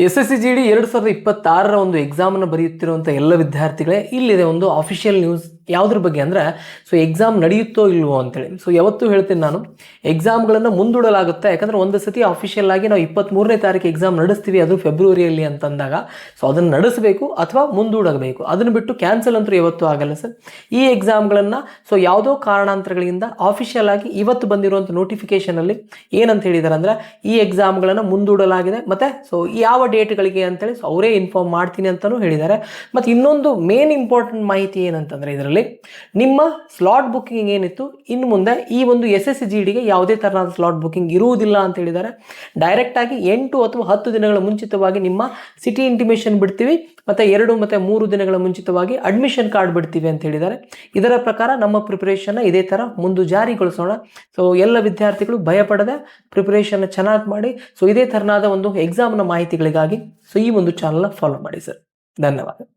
SSC GD 2026 ಒಂದು ಎಕ್ಸಾಮನ್ನು ಬರೆಯುತ್ತಿರುವಂಥ ಎಲ್ಲ ವಿದ್ಯಾರ್ಥಿಗಳೇ, ಇಲ್ಲಿದೆ ಒಂದು ಅಫಿಷಿಯಲ್ ನ್ಯೂಸ್. ಯಾವುದ್ರ ಬಗ್ಗೆ ಅಂದರೆ, ಎಕ್ಸಾಮ್ ನಡೆಯುತ್ತೋ ಇಲ್ವೋ ಅಂತೇಳಿ. ಯಾವತ್ತೂ ಹೇಳ್ತೀನಿ ನಾನು, ಎಕ್ಸಾಮ್ಗಳನ್ನು ಮುಂದೂಡಲಾಗುತ್ತೆ. ಯಾಕಂದರೆ ಒಂದು ಸತಿ ಅಫಿಷಿಯಲ್ ಆಗಿ ನಾವು 23ನೇ ತಾರೀಕು ಎಕ್ಸಾಮ್ ನಡೆಸ್ತೀವಿ, ಅದು ಫೆಬ್ರವರಿಯಲ್ಲಿ ಅಂತಂದಾಗ ಅದನ್ನು ನಡೆಸಬೇಕು ಅಥವಾ ಮುಂದೂಡಬೇಕು. ಅದನ್ನು ಬಿಟ್ಟು ಕ್ಯಾನ್ಸಲ್ ಅಂತೂ ಯಾವತ್ತೂ ಆಗಲ್ಲ ಸರ್. ಈ ಎಕ್ಸಾಮ್ಗಳನ್ನು ಯಾವುದೋ ಕಾರಣಾಂತರಗಳಿಂದ ಅಫಿಷಿಯಲ್ ಆಗಿ ಇವತ್ತು ಬಂದಿರುವಂಥ ನೋಟಿಫಿಕೇಷನಲ್ಲಿ ಏನಂತ ಹೇಳಿದ್ದಾರೆ ಅಂದರೆ, ಈ ಎಕ್ಸಾಮ್ಗಳನ್ನು ಮುಂದೂಡಲಾಗಿದೆ ಮತ್ತು ಯಾವ ಡೇಟ್ಗಳಿಗೆ ಅಂತೇಳಿ ಅವರೇ ಇನ್ಫಾರ್ಮ್ ಮಾಡ್ತೀನಿ ಅಂತಲೂ ಹೇಳಿದ್ದಾರೆ. ಮತ್ತು ಇನ್ನೊಂದು ಮೇನ್ ಇಂಪಾರ್ಟೆಂಟ್ ಮಾಹಿತಿ ಏನಂತಂದರೆ, ಇದರಲ್ಲಿ ನಿಮ್ಮ ಸ್ಲಾಟ್ ಬುಕ್ಕಿಂಗ್ ಏನಿತ್ತು, ಇನ್ನು ಮುಂದೆ ಈ ಒಂದು SSC GDಗೆ ಯಾವುದೇ ಥರದ ಸ್ಲಾಟ್ ಬುಕ್ಕಿಂಗ್ ಇರುವುದಿಲ್ಲ ಅಂತ ಹೇಳಿದ್ದಾರೆ. ಡೈರೆಕ್ಟಾಗಿ 8 ಅಥವಾ 10 ದಿನಗಳ ಮುಂಚಿತವಾಗಿ ನಿಮ್ಮ ಸಿಟಿ ಇಂಟಿಮೇಷನ್ ಬಿಡ್ತೀವಿ, ಮತ್ತು 2 ಮತ್ತು 3 ದಿನಗಳ ಮುಂಚಿತವಾಗಿ ಅಡ್ಮಿಷನ್ ಕಾರ್ಡ್ ಬಿಡ್ತೀವಿ ಅಂತ ಹೇಳಿದ್ದಾರೆ. ಇದರ ಪ್ರಕಾರ ನಮ್ಮ ಪ್ರಿಪರೇಷನ್ನ ಇದೇ ಥರ ಮುಂದೆ ಜಾರಿಗೊಳಿಸೋಣ. ಎಲ್ಲ ವಿದ್ಯಾರ್ಥಿಗಳು ಭಯಪಡದೆ ಪ್ರಿಪರೇಷನ್ನ ಚೆನ್ನಾಗಿ ಮಾಡಿ. ಇದೇ ಥರನಾದ ಒಂದು ಎಕ್ಸಾಮ್ನ ಮಾಹಿತಿಗಳಿಗಾಗಿ ಈ ಒಂದು ಚಾನಲ್ನ ಫಾಲೋ ಮಾಡಿ ಸರ್. ಧನ್ಯವಾದ.